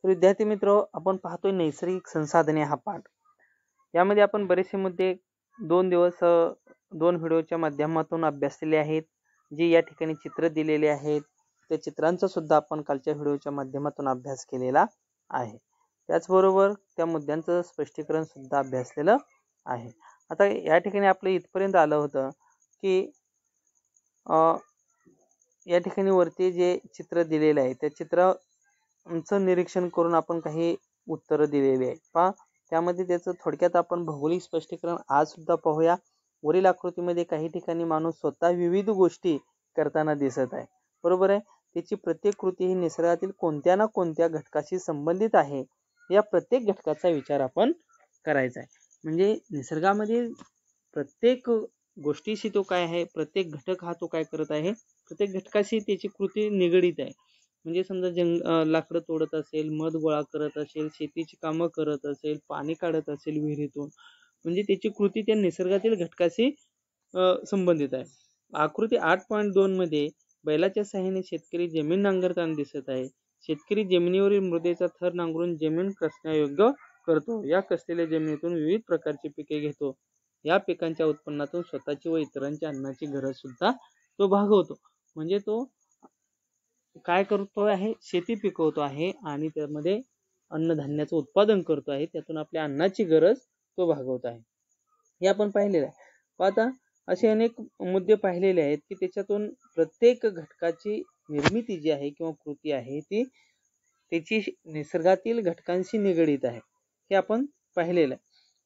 तर विद्यार्थी मित्र, आपण पाहतोय नैसर्गिक संसाधने हा पाठ. यामध्ये आपण बरेचसे मुद्दे 2 व्हिडिओच्या माध्यमातून अभ्यासलेले आहेत. जे या ठिकाणी चित्र दिलेले आहेत त्या चित्रांचा सुद्धा आपण कालच्या व्हिडिओच्या माध्यमातून अभ्यास केलेला आहे. त्याचबरोबर त्या मुद्द्यांचं स्पष्टीकरण सुद्धा अभ्यासलेलं आहे. आता या ठिकाणी आपलं इथपर्यंत आलं होतं की या ठिकाणी वरती जे चित्र दिलेलं आहे त्या चित्रांचं निरीक्षण करून आपण काही उत्तरं दिलेली आहे. पहा, त्यामध्ये त्याचं थोडक्यात आपण भौगोलिक स्पष्टीकरण आज सुद्धा पाहूया. वरील आकृतीमध्ये काही ठिकाणी माणूस स्वतः विविध गोष्टी करताना दिसत आहे, बरोबर आहे. त्याची प्रत्येक कृती ही निसर्गातील कोणत्या ना कोणत्या घटकाशी संबंधित आहे. या प्रत्येक घटकाचा विचार आपण करायचा आहे. म्हणजे निसर्गामध्ये प्रत्येक गोष्टीशी तो काय आहे, प्रत्येक घटक हा तो काय करत आहे, प्रत्येक घटकाशी त्याची कृती निगडीत आहे. म्हणजे समजा लाकडं तोडत असेल, मध गोळा करत असेल, शेतीची कामं करत असेल, पाणी काढत असेल विहिरीतून, म्हणजे त्याची कृती त्या निसर्गातील घटकाशी संबंधित आहे. आकृती 8.2 मध्ये बैलाच्या साहाय्याने शेतकरी जमीन नांगरताना दिसत आहे. शेतकरी जमिनीवरील मृदेचा थर नांगरून जमीन कसण्यायोग्य करतो. या कसलेल्या जमिनीतून विविध प्रकारची पिके घेतो. या पिकांच्या उत्पन्नातून स्वतःची व इतरांच्या अन्नाची गरज सुद्धा तो भागवतो. म्हणजे तो काय करतो आहे, शेती पिकवतो आहे आणि त्यामध्ये अन्नधान्याचं उत्पादन करतो आहे. त्यातून आपल्या अन्नाची गरज तो भागवत आहे. हे आपण पाहिलेलं आहे. आता असे अनेक मुद्दे पाहिलेले आहेत की त्याच्यातून प्रत्येक घटकाची निर्मिती जी आहे किंवा कृती आहे ती त्याची निसर्गातील घटकांशी निगडीत आहे. हे आपण पाहिलेलं आहे.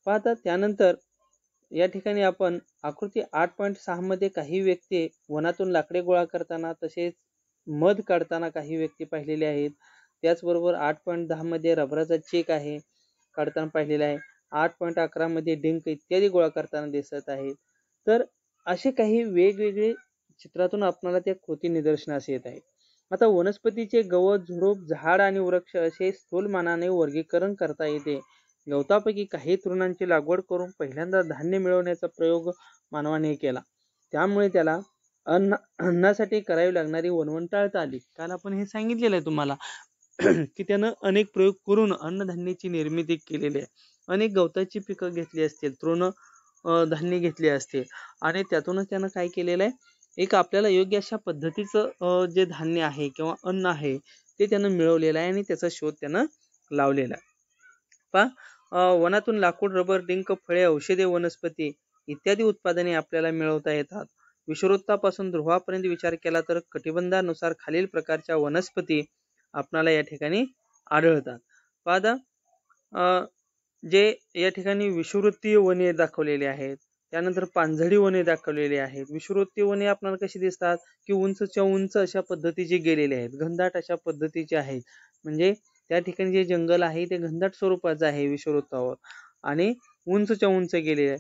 पाहता त्यानंतर या ठिकाणी आपण आकृती 8.6 मध्ये काही व्यक्ती वनातून लाकडे गोळा करताना तसेच मध काढताना काही व्यक्ती पाहिलेले आहेत. त्याचबरोबर 8.10 मध्ये रबराचा चेक आहे काढताना पाहिलेला आहे. 8.11 मध्ये डिंक इत्यादी गोळा करताना दिसत आहेत. तर असे काही वेगवेगळे चित्रातून आपल्याला त्या कृती निदर्शनास येत आहे. आता वनस्पतीचे गवत, झुडूप, झाड आणि वृक्ष असे स्थूलमानाने वर्गीकरण करता येते. गवतापैकी काही तृणांची लागवड करून पहिल्यांदा धान्य मिळवण्याचा प्रयोग मानवाने केला. त्यामुळे त्याला अन्नासाठी करावी लागणारी वणवण टाळता आली. काल आपण हे सांगितलेलं आहे तुम्हाला की त्यानं अनेक प्रयोग करून अन्नधान्याची निर्मिती केलेली आहे. अनेक गवताची पिकं घेतली असतील, तृण धान्य घेतले असते आणि त्यातूनच त्यानं काय केलेलं आहे, एक आपल्याला योग्य अशा पद्धतीचं जे धान्य आहे किंवा अन्न आहे ते त्यानं मिळवलेलं आहे आणि त्याचा शोध त्यानं लावलेला आहे. पहा, वनातून लाकूड, रबर, डिंक, फळे, औषधे, वनस्पती इत्यादी उत्पादने आपल्याला मिळवता येतात. विषुववृत्तापासून ध्रुवापर्यंत विचार केला तर कटिबंधानुसार खालील प्रकारच्या वनस्पती आपल्याला या ठिकाणी आढळतात. पाहता, जे या ठिकाणी विषुववृत्तीय वने दाखवलेली आहेत, त्यानंतर पानझडी वने दाखवलेली आहेत. विषुववृत्तीय वने आपल्याला कशी दिसतात की उंचच्या उंच अशा पद्धतीचे गेलेले आहेत, घनदाट अशा पद्धतीचे आहेत. म्हणजे त्या ठिकाणी जे जंगल आहे ते घनदाट स्वरूपाचं आहे विषुववृत्तावर आणि उंचच्या उंच गेलेले आहे.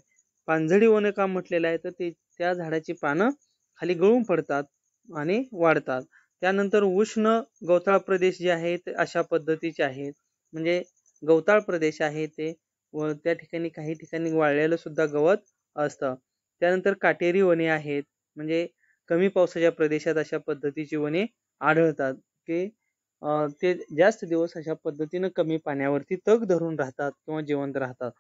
पानझडी वन का म्हटलेलं आहे तर ते त्या झाडाची पानं खाली गळून पडतात आणि वाढतात. त्यानंतर उष्ण गवताळ प्रदेश जे आहेत अशा पद्धतीचे आहेत. म्हणजे गवताळ प्रदेश आहे ते व त्या ठिकाणी काही ठिकाणी वाळलेलं सुद्धा गवत असतं. त्यानंतर काटेरी वने आहेत. म्हणजे कमी पावसाच्या प्रदेशात अशा पद्धतीची वने आढळतात की ते जास्त दिवस अशा पद्धतीनं कमी पाण्यावरती तग धरून राहतात किंवा जिवंत राहतात.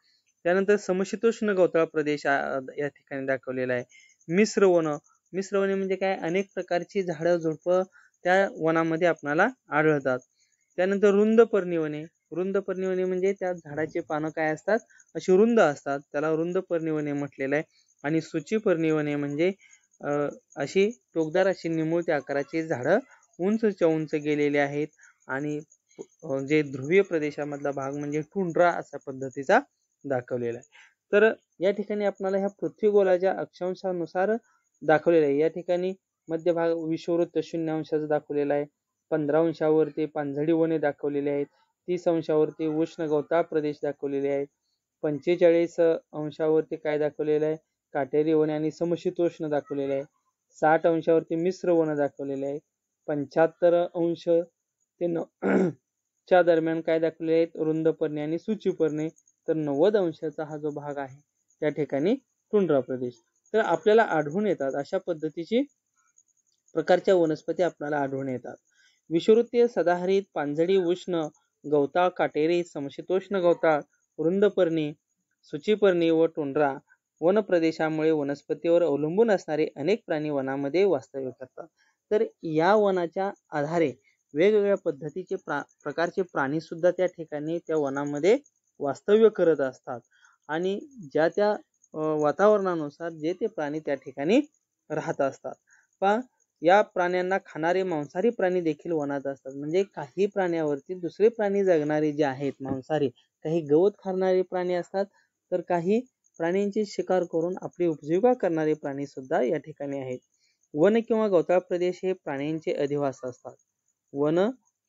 त्यानंतर समशीतोष्ण गवताळ प्रदेश या ठिकाणी दाखवलेला आहे. मिश्र वने म्हणजे काय, अनेक प्रकारची झाडं झुडपं त्या वनामध्ये आपल्याला आढळतात. त्यानंतर रुंद पर्णी वने म्हणजे त्या झाडाचे पानं काय असतात, अशी रुंद असतात, त्याला रुंद पर्णी वने म्हटलेलं आहे. आणि सूची पर्णी वने म्हणजे अशी टोकदार अशी निमुळत्या आकाराची झाडं उंचच्या उंच गेलेले आहेत. आणि जे ध्रुवीय प्रदेशामधला भाग म्हणजे टुंड्रा अशा पद्धतीचा दाखवलेला आहे. तर या ठिकाणी आपल्याला ह्या पृथ्वीगोलाच्या अक्षांशानुसार दाखवलेलं आहे. या ठिकाणी मध्यभाग विषुववृत्त 0 अंशाचा दाखवलेला आहे. 15 अंशावरती पानझडी वने दाखवलेले आहेत. 30 अंशावरती उष्ण गवताळ प्रदेश दाखवलेले आहेत. 45 अंशावरती काय दाखवलेलं आहे, काटेरी वने आणि समशीतोष्ण दाखवलेले आहे. 60 अंशावरती मिश्र वन दाखवलेले आहे. 75 अंश ते च्या दरम्यान काय दाखवले आहेत, रुंद पर्णी आणि सूची पर्णी. तर 90 अंशाचा हा जो भाग आहे त्या ठिकाणी टुंड्रा प्रदेश. तर आपल्याला आढळून येतात अशा पद्धतीची प्रकारच्या वनस्पती आपल्याला आढळून येतात. विषुववृत्तीय, सदाहरित, पानझडी, उष्ण गवताळ काटेरी, समशीतोष्ण गवताळ, रुंदपर्णी, सुचीपर्णी व टुंड्रा वन प्रदेशामुळे वनस्पतीवर अवलंबून असणारे अनेक प्राणी वनामध्ये वास्तव्य करतात. तर या वनाच्या आधारे वेगवेगळ्या पद्धतीचे प्रकारचे प्राणी सुद्धा त्या ठिकाणी त्या वनामध्ये वास्तव्य करत असतात आणि ज्या त्या वातावरणानुसार जे ते प्राणी त्या ठिकाणी राहत असतात. पण या प्राण्यांना खाणारे मांसाहारी प्राणी देखील वनात असतात. म्हणजे काही प्राण्यावरती दुसरे प्राणी जगणारे जे आहेत मांसाहारी, काही गवत खाणारे प्राणी असतात, तर काही प्राण्यांची शिकार करून आपली उपजीविका करणारे प्राणी सुद्धा या ठिकाणी आहेत. वन किंवा गवताळ प्रदेश हे प्राण्यांचे अधिवास असतात. वन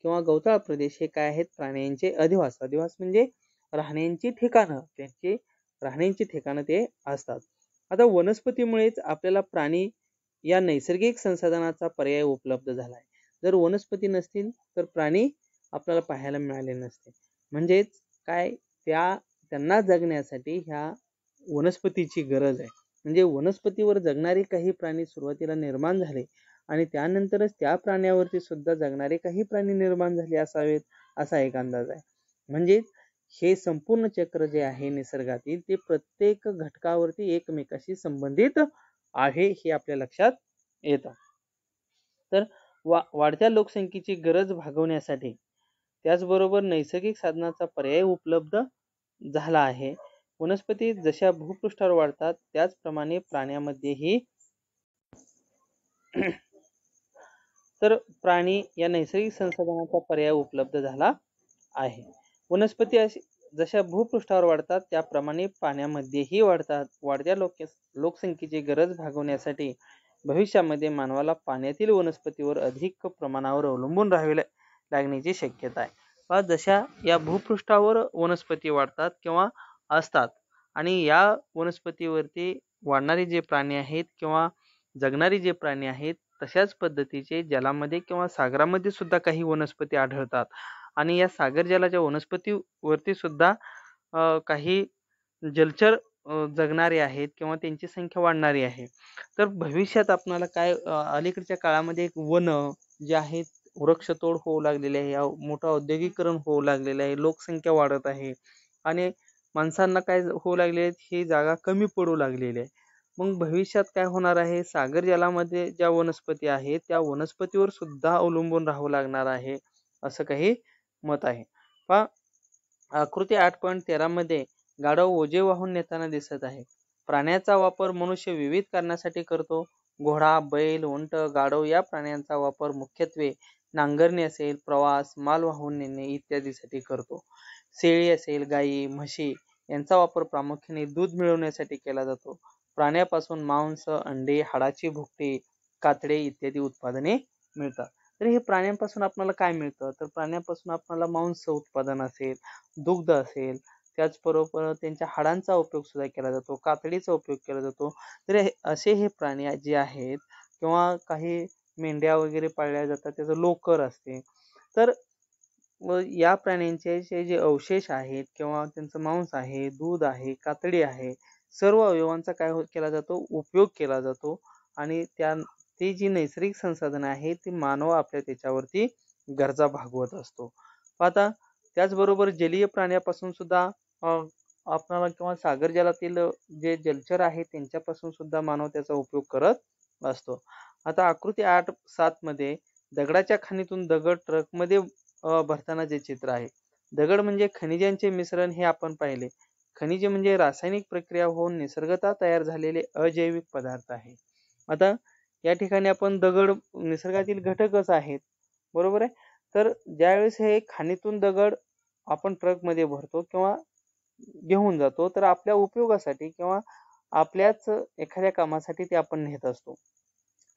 किंवा गवताळ प्रदेश हे काय आहेत? प्राण्यांचे अधिवास. अधिवास म्हणजे राहण्याची ठिकाणं, त्यांची राहण्याची ठिकाणं ते असतात. आता वनस्पतीमुळेच आपल्याला प्राणी या नैसर्गिक संसाधनाचा पर्याय उपलब्ध झाला आहे. जर वनस्पती नसतील तर प्राणी आपल्याला पाहायला मिळाले नसते. म्हणजेच काय, त्यांना जगण्यासाठी ह्या वनस्पतीची गरज आहे. म्हणजे वनस्पतीवर जगणारे काही प्राणी सुरुवातीला निर्माण झाले आणि त्यानंतरच त्या प्राण्यावरती सुद्धा जगणारे काही प्राणी निर्माण झाले असावेत, असा एक अंदाज आहे. म्हणजे हे संपूर्ण चक्र जे आहे निसर्गातील, ते प्रत्येक घटकावरती एकमेकाशी संबंधित आहे हे आपल्या लक्षात येतं. तर वाढत्या लोकसंख्येची गरज भागवण्यासाठी त्याचबरोबर नैसर्गिक साधनाचा पर्याय उपलब्ध झाला आहे. वनस्पती जशा भूपृष्ठावर वाढतात त्याचप्रमाणे प्राण्यामध्येही तर प्राणी या नैसर्गिक संसाधनाचा पर्याय उपलब्ध झाला आहे. वनस्पती जशा भूपृष्ठावर वाढतात त्याप्रमाणे पाण्यामध्येही वाढतात. वाढत्या लोकसंख्येची गरज भागवण्यासाठी भविष्यामध्ये मानवाला पाण्यातील वनस्पतीवर अधिक प्रमाणावर अवलंबून राहावे लागण्याची शक्यता आहे. जशा या भूपृष्ठावर वनस्पती वाढतात किंवा असतात आणि या वनस्पतीवरती वाढणारे जे प्राणी आहेत किंवा जगणारे जे प्राणी आहेत, तशाच पद्धतीचे जलामध्ये किंवा सागरामध्ये सुद्धा काही वनस्पती आढळतात आणि या सागर जलाच्या वनस्पतीवरती सुद्धा काही जलचर जगणारे आहेत किंवा त्यांची संख्या वाढणारी आहे. तर भविष्यात आपल्याला काय, अलीकडच्या काळामध्ये एक वन जे आहेत वृक्षतोड होऊ लागलेले आहे, मोठं औद्योगिकरण होऊ लागलेलं आहे, लोकसंख्या वाढत आहे आणि माणसांना काय होऊ लागले, ही जागा कमी पडू लागलेली आहे. मग भविष्यात काय होणार आहे, सागर जलामध्ये ज्या वनस्पती आहेत त्या वनस्पतीवर सुद्धा अवलंबून राहावं लागणार आहे, असं काही मत आहे. आकृती 8.13 मध्ये गाढव ओझे वाहून नेताना दिसत आहे. प्राण्याचा वापर मनुष्य विविध कारणासाठी करतो. घोडा, बैल, उंट, गाढव या प्राण्यांचा वापर मुख्यत्वे नांगरणी असेल, प्रवास, माल वाहून नेणे इत्यादीसाठी करतो. शेळी असेल, गायी, म्हशी यांचा वापर प्रामुख्याने दूध मिळवण्यासाठी केला जातो. प्राण्यापासून मांस, अंडे, हाडाची भुकटी, कातडे इत्यादी उत्पादने मिळतात. तर हे प्राण्यांपासून आपल्याला काय मिळतं, तर प्राण्यांपासून आपल्याला मांस उत्पादन असेल, दुग्ध असेल, त्याचबरोबर त्यांच्या हाडांचा उपयोग सुद्धा केला जातो, कातडीचा उपयोग केला जातो. तर असे हे प्राणी जे आहेत किंवा काही मेंढ्या वगैरे पाळल्या जातात, त्याचं लोकर असते. तर या प्राण्यांचे जे अवशेष आहेत किंवा त्यांचं मांस आहे, दूध आहे, कातडी आहे, सर्व अवयवांचा काय केला जातो, उपयोग केला जातो आणि ती जी नैसर्गिक संसाधन आहे ती मानव आपल्या त्याच्यावरती गरजा भागवत असतो. आता त्याचबरोबर जलीय प्राण्यापासून सुद्धा आपल्याला किंवा सागर जलातील जे जलचर आहेत त्यांच्यापासून सुद्धा मानव त्याचा उपयोग करत असतो. आता आकृती 8.7 मध्ये दगडाच्या खाणीतून दगड ट्रकमध्ये भरताना जे चित्र आहे, दगड म्हणजे खनिजांचे मिश्रण हे आपण पाहिले. खनिजे म्हणजे रासायनिक प्रक्रिया होऊन निसर्गतः तयार झालेले अजैविक पदार्थ आहे. आता या ठिकाणी आपण दगड निसर्गातील घटकच आहेत, बरोबर आहे. तर ज्यावेळेस हे खाणीतून दगड आपण ट्रकमध्ये भरतो किंवा घेऊन जातो, तर आपल्या उपयोगासाठी किंवा आपल्याच एखाद्या कामासाठी ते आपण नेत असतो.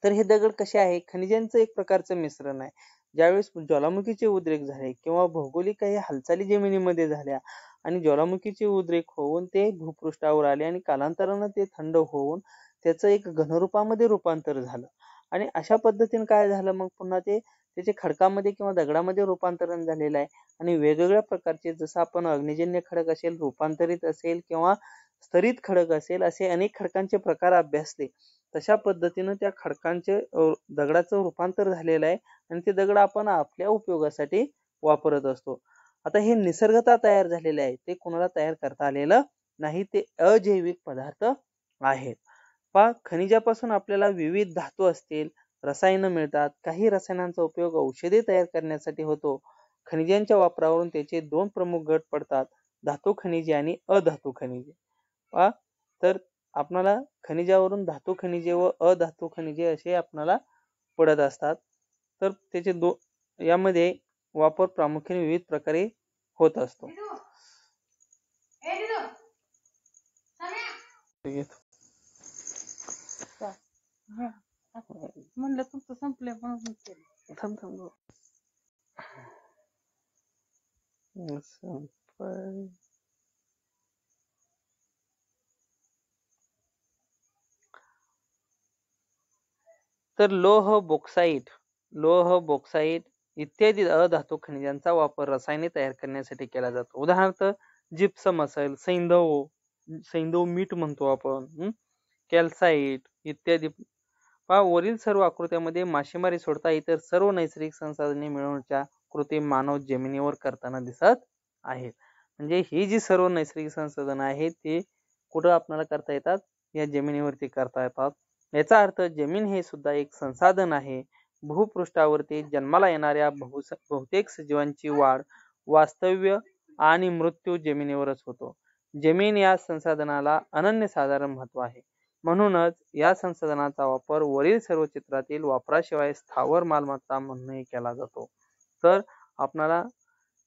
तर हे दगड कसे आहे, खनिजांचं एक प्रकारचं मिश्रण आहे. ज्यावेळेस ज्वालामुखीचे उद्रेक झाले किंवा भौगोलिक काही हालचाली जमिनीमध्ये झाल्या आणि ज्वालामुखीचे उद्रेक होऊन ते भूपृष्ठावर आले आणि कालांतराने ते थंड होऊन त्याचं एक घनरूपामध्ये रूपांतर झालं आणि अशा पद्धतीने काय झालं, मग पुन्हा त्याचे खडकामध्ये किंवा दगडामध्ये रूपांतरण झालेलं आहे आणि वेगवेगळ्या प्रकारचे, जसं आपण अग्निजन्य खडक असेल, रूपांतरित असेल किंवा स्तरित खडक असेल, असे अनेक खडकांचे प्रकार अभ्यासले. तशा पद्धतीनं त्या खडकांचे दगडाचं रूपांतर झालेलं आहे आणि ते दगड आपण आपल्या उपयोगासाठी वापरत असतो. आता हे निसर्गतः तयार झालेले आहे, ते कोणाला तयार करता आलेलं नाही, ते अजैविक पदार्थ आहेत. पहा, खनिजापासून आपल्याला विविध धातू असतील, रसायनं मिळतात. काही रसायनांचा उपयोग औषधे तयार करण्यासाठी होतो. खनिजांच्या वापरावरून त्याचे दोन प्रमुख गट पडतात, धातू खनिजे आणि अधातू खनिजे. पहा, तर आपल्याला खनिजावरून धातू खनिजे व अधातू खनिजे असे आपल्याला पडत असतात. तर त्याचे यामध्ये वापर प्रामुख्याने विविध प्रकारे होत असतो. म्हणलं तुमचं संपलं म्हणून तर लोह बॉक्साईट इत्यादी अधातू खनिजांचा वापर रसायने तयार करण्यासाठी केला जातो. उदाहरणार्थ जिप्सम असेल, सैंधव मीठ म्हणतो आपण, कॅल्साइट इत्यादी. पहा, वरील सर्व आकृत्यामध्ये मासेमारी सोडता इतर सर्व नैसर्गिक संसाधने मिळवण्याच्या कृती मानव जमिनीवर करताना दिसत आहेत. म्हणजे ही जी सर्व नैसर्गिक संसाधनं आहेत ते कुठं आपल्याला करता येतात, या जमिनीवरती करता येतात. याचा अर्थ जमीन हे सुद्धा एक संसाधन आहे. भूपृष्ठावरती जन्माला येणाऱ्या बहुतेक सजीवांची वाढ, वास्तव्य आणि मृत्यू जमिनीवरच होतो. जमीन या संसाधनाला अनन्यसाधारण महत्व आहे. म्हणूनच या संसाधनाचा वापर वरील सर्व चित्रातील वापराशिवाय स्थावर मालमत्ता म्हणूनही केला जातो. तर आपल्याला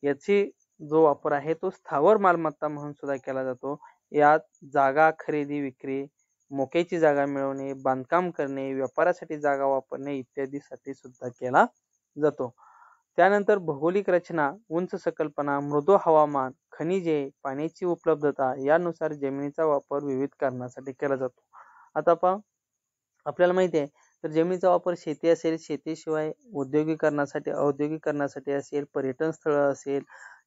याची जो वापर आहे तो स्थावर मालमत्ता म्हणून सुद्धा केला जातो. यात जागा खरेदी विक्री, मोक्याची जागा मिळवणे, बांधकाम करणे, व्यापारासाठी जागा वापरणे इत्यादी साठी सुद्धा केला जातो. त्यानंतर भौगोलिक रचना, उंच सकलपणा, मृदू हवामान, खनिजे, पाण्याची उपलब्धता यानुसार जमिनीचा वापर विविध कारणासाठी केला जातो. आता पहा, आपल्याला माहिती आहे तर जमिनीचा वापर शेती असेल, शेतीशिवाय औद्योगिकरणासाठी असेल, पर्यटन स्थळ असेल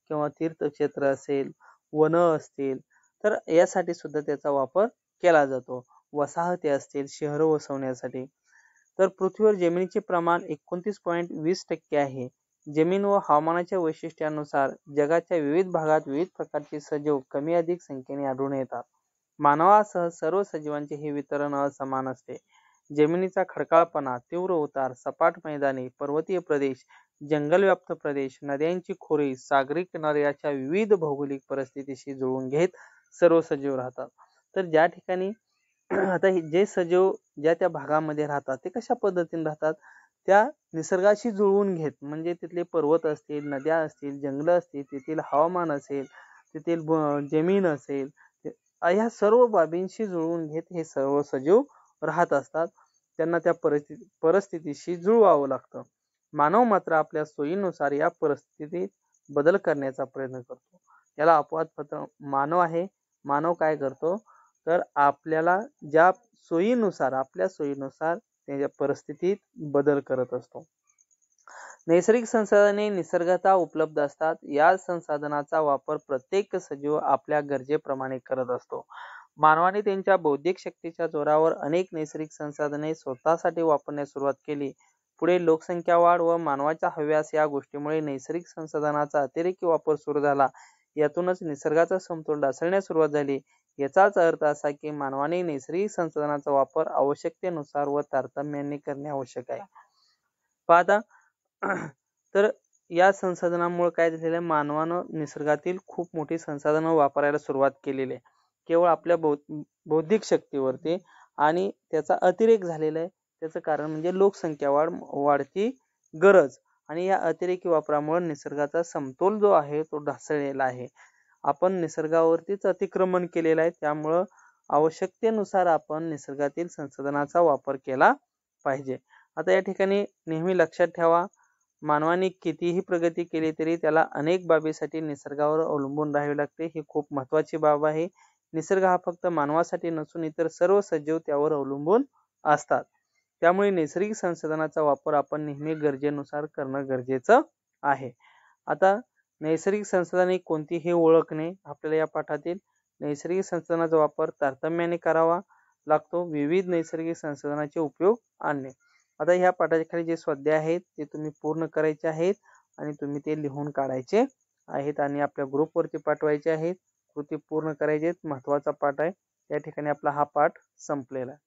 किंवा तीर्थक्षेत्र असेल, वन असतील, तर यासाठी सुद्धा त्याचा वापर केला जातो. वसाहती असतील, शहर वसवण्यासाठी. तर पृथ्वीवर जमिनीचे प्रमाण 29.20% आहे. जमीन व हवामानाच्या वैशिष्ट्यानुसार जगाच्या विविध भागात विविध प्रकारचे सजीव कमी अधिक संख्येने आढळून येतात. मानवासह सर्व सजीवांचे हे वितरण असमान असते. जमिनीचा खडकाळपणा, तीव्र उतार, सपाट मैदाने, पर्वतीय प्रदेश, जंगलव्याप्त प्रदेश, नद्यांची खोरे, सागरी किनारे अशा विविध भौगोलिक परिस्थितीशी जुळवून घेत सर्व सजीव राहतात. तर ज्या ठिकाणी आता जे सजीव ज्या त्या भागामध्ये राहतात ते कशा पद्धतीने राहतात, त्या निसर्गाशी जुळवून घेत, म्हणजे तिथले पर्वत असतील, नद्या असतील, जंगल असतील, तेथील हवामान असेल, तेथील जमीन असेल, या सर्व बाबींशी जुळवून घेत हे सर्व सजीव राहत असतात. त्यांना त्या परिस्थितीशी जुळवावं लागतं. मानव मात्र आपल्या सोयीनुसार या परिस्थितीत बदल करण्याचा प्रयत्न करतो. याला अपवाद मानव आहे. मानव काय करतो तर आपल्याला ज्या सोयीनुसार, आपल्या सोयीनुसार त्याच्या परिस्थितीत बदल करत असतो. नैसर्गिक संसाधने निसर्गतः उपलब्ध असतात. या संसाधनाचा वापर प्रत्येक सजीव आपल्या गरजेप्रमाणे करत असतो. मानवाने त्यांच्या बौद्धिक शक्तीच्या जोरावर अनेक नैसर्गिक संसाधने स्वतःसाठी वापरण्यास सुरुवात केली. पुढे लोकसंख्या वाढ व मानवाच्या हव्यास या गोष्टीमुळे नैसर्गिक संसाधनाचा अतिरेकी वापर सुरू झाला. यातूनच निसर्गाचा समतोल ढासळण्यास सुरुवात झाली. याचाच अर्थ असा की मानवाने नैसर्गिक संसाधनाचा वापर आवश्यकतेनुसार व तारतम्याने करणे आवश्यक आहे. पाहता तर या संसाधनामुळे काय झालेलं आहे, मानवानं निसर्गातील खूप मोठी संसाधनं वापरायला सुरुवात केलेली आहे केवळ आपल्या बौद्धिक शक्तीवरती, आणि त्याचा अतिरेक झालेला आहे. त्याचं कारण म्हणजे लोकसंख्या वाढती गरज, आणि या अतिरेकी वापरामुळे निसर्गाचा समतोल जो आहे तो ढासळलेला आहे. आपण निसर्गावरतीच अतिक्रमण केलेलं आहे. त्यामुळं आवश्यकतेनुसार आपण निसर्गातील संसाधनाचा वापर केला पाहिजे. आता या ठिकाणी नेहमी लक्षात ठेवा, मानवाने कितीही प्रगती केली तरी त्याला अनेक बाबीसाठी निसर्गावर अवलंबून राहावे लागते. ही खूप महत्त्वाची बाब आहे. निसर्ग हा फक्त मानवासाठी नसून इतर सर्व सजीव त्यावर अवलंबून असतात. त्यामुळे नैसर्गिक संसाधनाचा वापर आपण नेहमी गरजेनुसार करणं गरजेचं आहे. आता नैसर्गिक संसाधने कोणती हे ओळखणे आपल्याला या पाठातील. नैसर्गिक संसाधनाचा वापर तारतम्याने करावा लागतो. विविध नैसर्गिक संसाधनाचे उपयोग आणणे. आता ह्या पाठाच्या खाली जे स्वाध्याय आहेत ते तुम्ही पूर्ण करायचे आहेत आणि तुम्ही ते लिहून काढायचे आहेत आणि आपल्या ग्रुपवरती पाठवायचे आहेत. कृती पूर्ण करायची आहेत. महत्त्वाचा पाठ आहे. या ठिकाणी आपला हा पाठ संपलेला आहे.